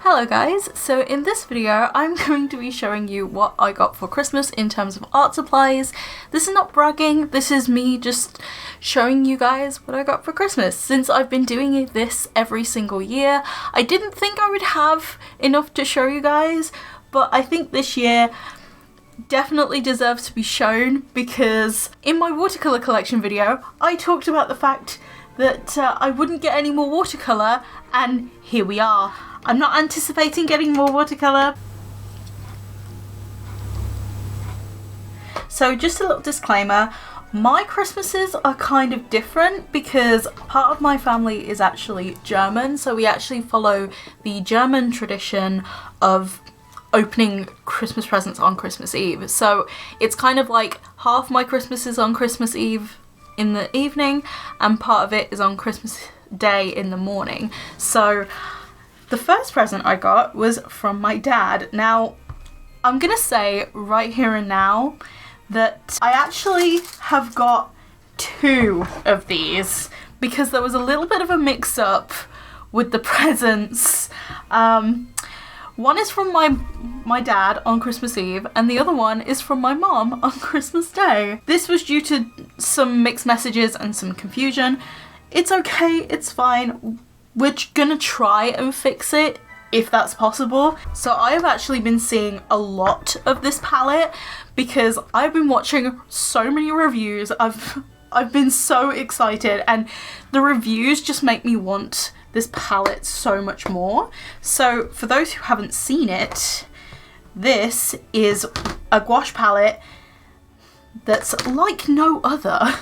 Hello guys, so in this video I'm going to be showing you what I got for Christmas in terms of art supplies. This is not bragging, this is me just showing you guys what I got for Christmas. Since I've been doing this every single year, I didn't think I would have enough to show you guys, but I think this year definitely deserves to be shown because in my watercolor collection video I talked about the fact that I wouldn't get any more watercolor, and here we are. I'm not anticipating getting more watercolor. So just a little disclaimer, my Christmases are kind of different because part of my family is actually German, so we actually follow the German tradition of opening Christmas presents on Christmas Eve. So it's kind of like half my Christmas is on Christmas Eve in the evening and part of it is on Christmas Day in the morning. So the first present I got was from my dad. Now, I'm gonna say right here and now that I actually have got two of these because there was a little bit of a mix-up with the presents. One is from my dad on Christmas Eve and the other one is from my mom on Christmas Day. This was due to some mixed messages and some confusion. It's okay, it's fine. We're gonna try and fix it if that's possible. So I've actually been seeing a lot of this palette because I've been watching so many reviews. I've been so excited and the reviews just make me want this palette so much more. So for those who haven't seen it, this is a gouache palette that's like no other.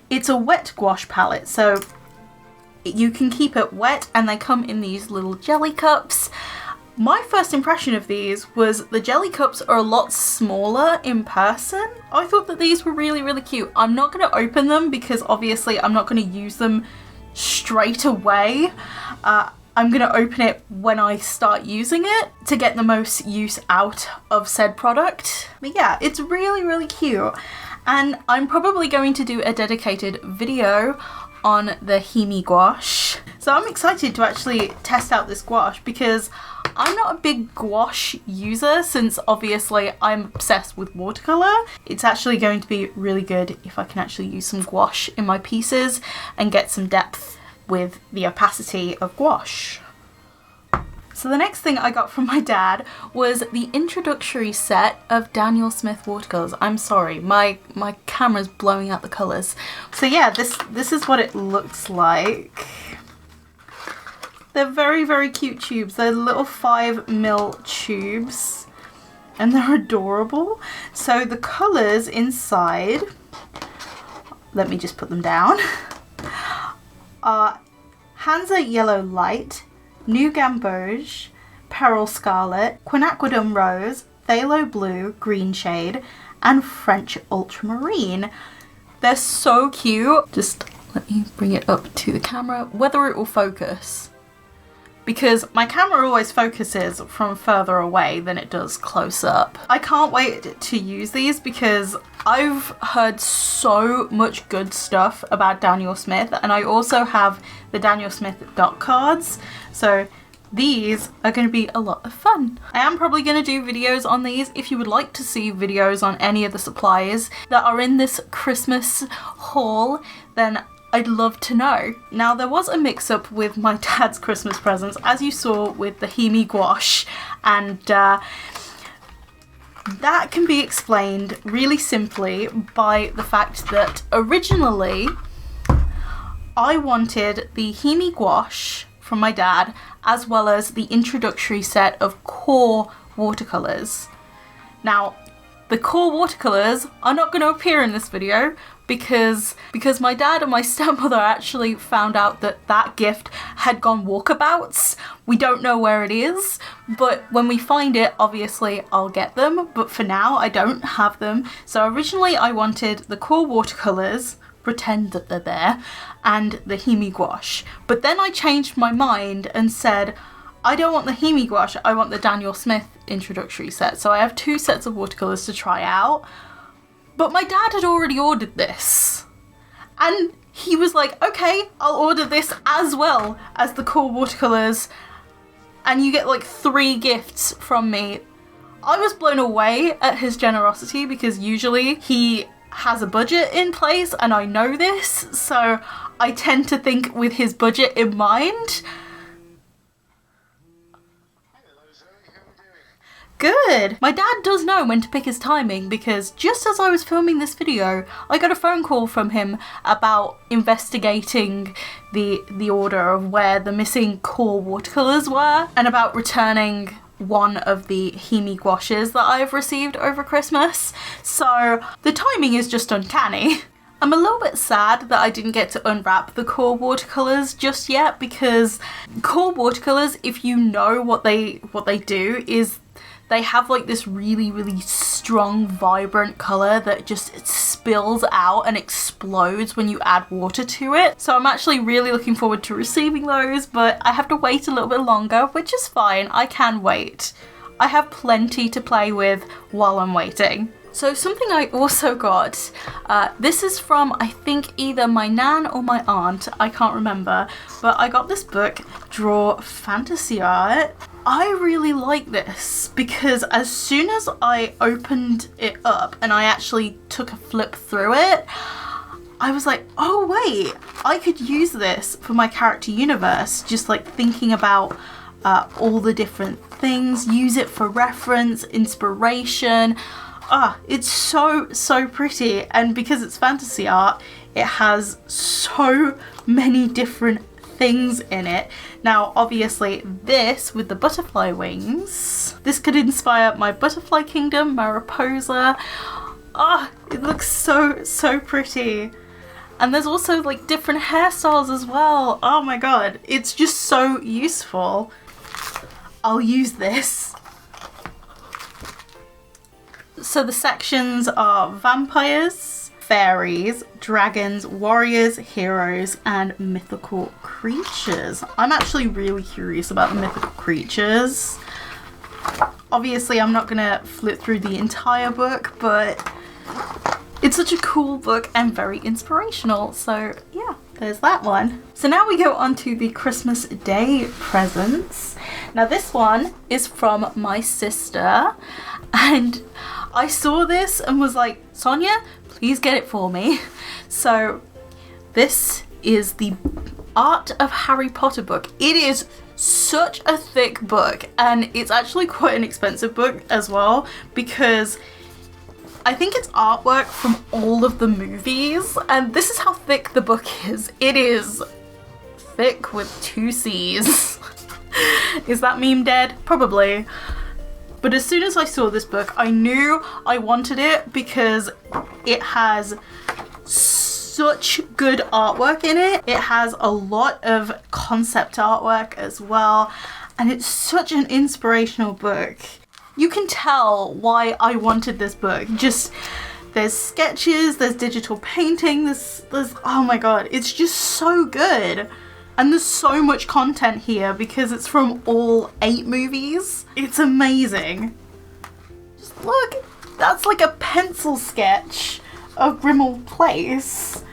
It's a wet gouache palette, so you can keep it wet and they come in these little jelly cups. My first impression of these was the jelly cups are a lot smaller in person. I thought that these were really, really cute. I'm not going to open them because obviously I'm not going to use them straight away. I'm going to open it when I start using it to get the most use out of said product. But yeah, it's really, really cute. And I'm probably going to do a dedicated video on the Himi gouache. So I'm excited to actually test out this gouache because I'm not a big gouache user since obviously I'm obsessed with watercolor. It's actually going to be really good if I can actually use some gouache in my pieces and get some depth with the opacity of gouache. So the next thing I got from my dad was the introductory set of Daniel Smith watercolors. I'm sorry, my camera's blowing out the colours. So yeah, this is what it looks like. They're very, very cute tubes. They're little 5mm tubes and they're adorable. So the colours inside, let me just put them down, are Hansa Yellow Light, New Gamboge, Peril Scarlet, Quinacridum Rose, Phthalo Blue, Green Shade, and French Ultramarine. They're so cute. Just let me bring it up to the camera, whether it will focus. Because my camera always focuses from further away than it does close up. I can't wait to use these because I've heard so much good stuff about Daniel Smith, and I also have the Daniel Smith dot cards, so these are going to be a lot of fun. I am probably going to do videos on these. If you would like to see videos on any of the supplies that are in this Christmas haul, then I'd love to know. Now there was a mix-up with my dad's Christmas presents, as you saw with the Himi gouache, and that can be explained really simply by the fact that originally I wanted the Himi gouache from my dad as well as the introductory set of core watercolors. Now the core watercolors are not going to appear in this video because my dad and my stepmother actually found out that that gift had gone walkabouts. We don't know where it is, but when we find it, obviously I'll get them, but for now I don't have them. So originally I wanted the core watercolors, pretend that they're there, and the Himi gouache. But then I changed my mind and said, I don't want the Himi gouache, I want the Daniel Smith introductory set. So I have two sets of watercolors to try out. But my dad had already ordered this. And he was like, okay, I'll order this as well as the core watercolors and you get like 3 gifts from me. I was blown away at his generosity because usually he has a budget in place and I know this, so I tend to think with his budget in mind. Good. My dad does know when to pick his timing because just as I was filming this video, I got a phone call from him about investigating the order of where the missing core watercolors were and about returning one of the Himi gouaches that I've received over Christmas. So the timing is just uncanny. I'm a little bit sad that I didn't get to unwrap the core watercolors just yet because core watercolors, if you know what they do, is they have like this really strong, vibrant color that just spills out and explodes when you add water to it. So I'm actually really looking forward to receiving those, but I have to wait a little bit longer, which is fine. I can wait. I have plenty to play with while I'm waiting. So something I also got, this is from I think either my nan or my aunt, I can't remember, but I got this book, Draw Fantasy Art. I really like this because as soon as I opened it up and I actually took a flip through it, I was like, oh wait, I could use this for my character universe, just like thinking about all the different things, use it for reference, inspiration. It's so pretty, and because it's fantasy art, it has so many different things in it. Now obviously this with the butterfly wings, this could inspire my butterfly kingdom, Mariposa. It looks so pretty. And there's also like different hairstyles as well. Oh my god, it's just so useful. I'll use this. So the sections are vampires, fairies, dragons, warriors, heroes, and mythical creatures. I'm actually really curious about the mythical creatures. Obviously, I'm not gonna flip through the entire book, but it's such a cool book and very inspirational. So yeah, there's that one. So now we go on to the Christmas Day presents. Now this one is from my sister, and I saw this and was like, Sonia, please get it for me. So this is the Art of Harry Potter book. It is such a thick book, and it's actually quite an expensive book as well because I think it's artwork from all of the movies, and this is how thick the book is. It is thick with 2 C's. Is that meme dead? Probably. But as soon as I saw this book, I knew I wanted it because it has such good artwork in it. It has a lot of concept artwork as well, and it's such an inspirational book. You can tell why I wanted this book. Just, there's sketches, there's digital painting, there's oh my god, it's just so good. And there's so much content here because it's from all 8 movies. It's amazing. Just look, that's like a pencil sketch of Grimmauld Place.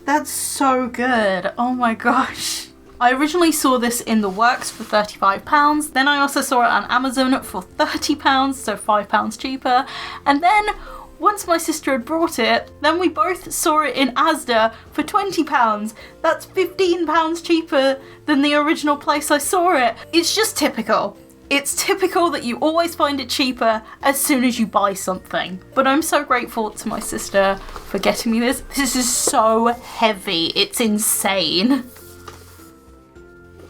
That's so good. Oh my gosh. I originally saw this in the works for £35. Then I also saw it on Amazon for £30, so £5 cheaper. And then once my sister had brought it, then we both saw it in Asda for £20. That's £15 cheaper than the original place I saw it. It's just typical. It's typical that you always find it cheaper as soon as you buy something. But I'm so grateful to my sister for getting me this. This is so heavy. It's insane.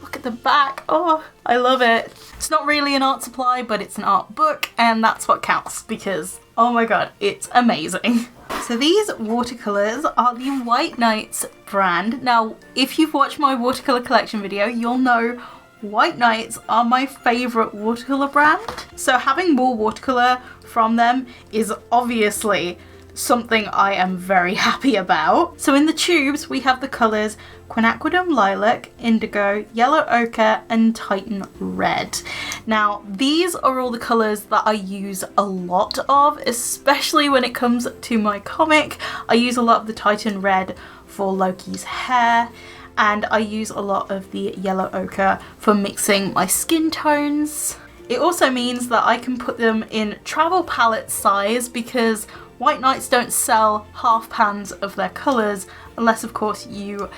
Look at the back. Oh, I love it. It's not really an art supply, but it's an art book, and that's what counts because, oh my god, it's amazing. So these watercolors are the White Nights brand. Now, if you've watched my watercolor collection video, you'll know White Nights are my favorite watercolor brand. So having more watercolor from them is obviously something I am very happy about. So in the tubes, we have the colors Quinacridum Lilac, Indigo, Yellow Ochre, and Titan Red. Now, these are all the colors that I use a lot of, especially when it comes to my comic. I use a lot of the Titan Red for Loki's hair, and I use a lot of the yellow ochre for mixing my skin tones. It also means that I can put them in travel palette size because White Nights don't sell half pans of their colours unless of course you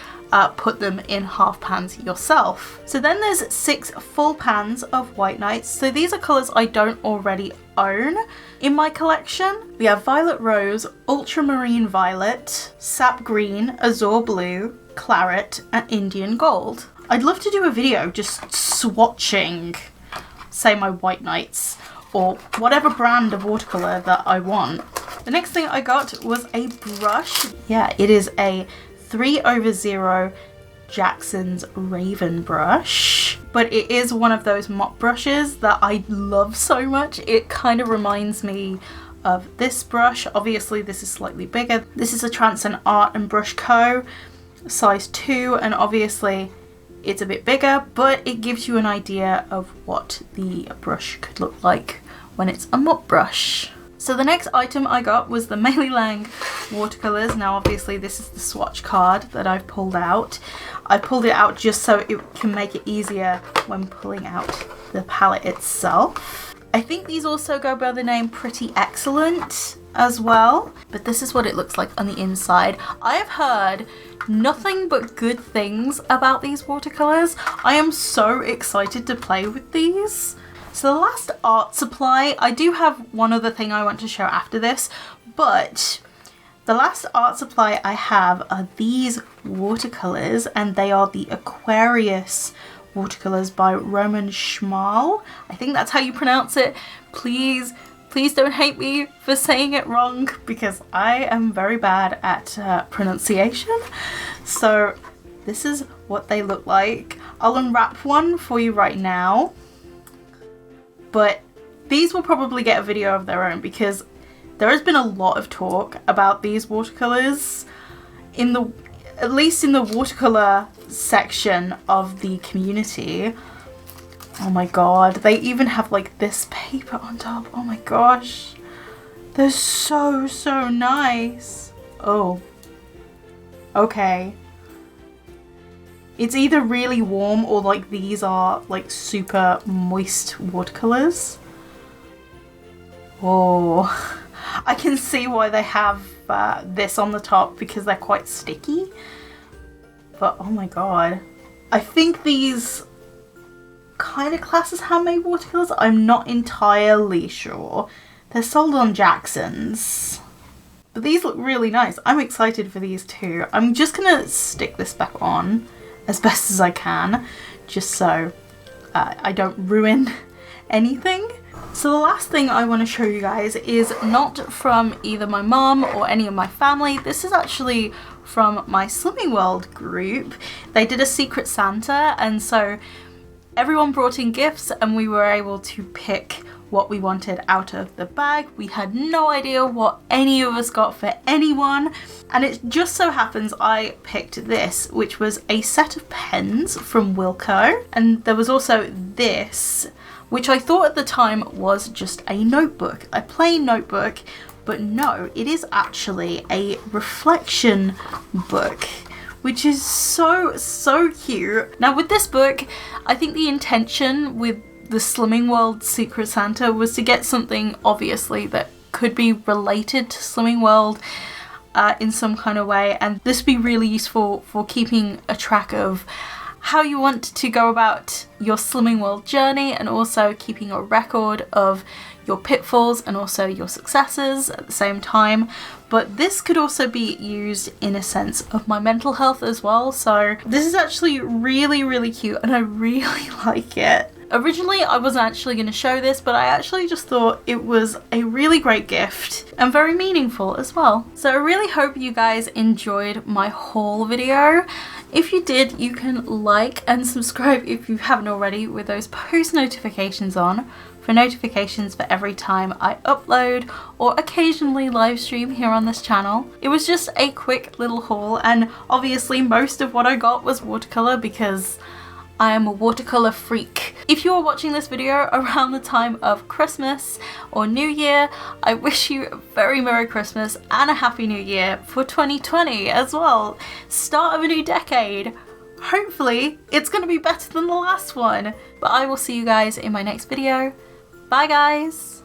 put them in half pans yourself. So then there's 6 full pans of White Nights. So these are colours I don't already own in my collection. We have Violet Rose, Ultramarine Violet, Sap Green, Azure Blue, Claret and Indian Gold. I'd love to do a video just swatching, say, my White Nights or whatever brand of watercolour that I want. The next thing I got was a brush. Yeah, it is a 3/0 Jackson's Raven brush, but it is one of those mop brushes that I love so much. It kind of reminds me of this brush. Obviously this is slightly bigger. This is a Trance Art and Brush Co. size 2, and obviously it's a bit bigger, but it gives you an idea of what the brush could look like when it's a mop brush. So the next item I got was the Meili Liang watercolors. Now obviously this is the swatch card that I've pulled out. I pulled it out just so it can make it easier when pulling out the palette itself. I think these also go by the name Pretty Excellent as well, but this is what it looks like on the inside. I have heard nothing but good things about these watercolors. I am so excited to play with these. So the last art supply, I do have one other thing I want to show after this, but the last art supply I have are these watercolors, and they are the Aquarius watercolors by Roman Schmal. I think that's how you pronounce it. Please don't hate me for saying it wrong because I am very bad at pronunciation. So this is what they look like. I'll unwrap one for you right now. But these will probably get a video of their own because there has been a lot of talk about these watercolors at least in the watercolor section of the community. Oh my god, they even have like this paper on top. Oh my gosh, they're so nice. Oh, okay. It's either really warm or like these are like super moist watercolors. Oh, I can see why they have this on the top because they're quite sticky. But oh my god, I think these kind of class as handmade watercolors. I'm not entirely sure. They're sold on Jackson's. But these look really nice. I'm excited for these too. I'm just gonna stick this back on as best as I can, just so I don't ruin anything. So the last thing I want to show you guys is not from either my mom or any of my family. This is actually from my Slimming World group. They did a Secret Santa, and so everyone brought in gifts and we were able to pick what we wanted out of the bag. We had no idea what any of us got for anyone, and it just so happens I picked this, which was a set of pens from Wilco, and there was also this, which I thought at the time was just a notebook, a plain notebook, but no, it is actually a reflection book, which is so cute. Now with this book, I think the intention with the Slimming World Secret Santa was to get something obviously that could be related to Slimming World in some kind of way, and this would be really useful for keeping a track of how you want to go about your Slimming World journey, and also keeping a record of your pitfalls and also your successes at the same time. But this could also be used in a sense of my mental health as well. So this is actually really cute and I really like it. Originally I wasn't actually going to show this, but I actually just thought it was a really great gift and very meaningful as well. So I really hope you guys enjoyed my haul video. If you did, you can like and subscribe if you haven't already with those post notifications on for notifications for every time I upload or occasionally live stream here on this channel. It was just a quick little haul, and obviously most of what I got was watercolor because I am a watercolor freak. If you are watching this video around the time of Christmas or New Year, I wish you a very Merry Christmas and a Happy New Year for 2020 as well. Start of a new decade. hopefully it's going to be better than the last one. But I will see you guys in my next video. Bye guys!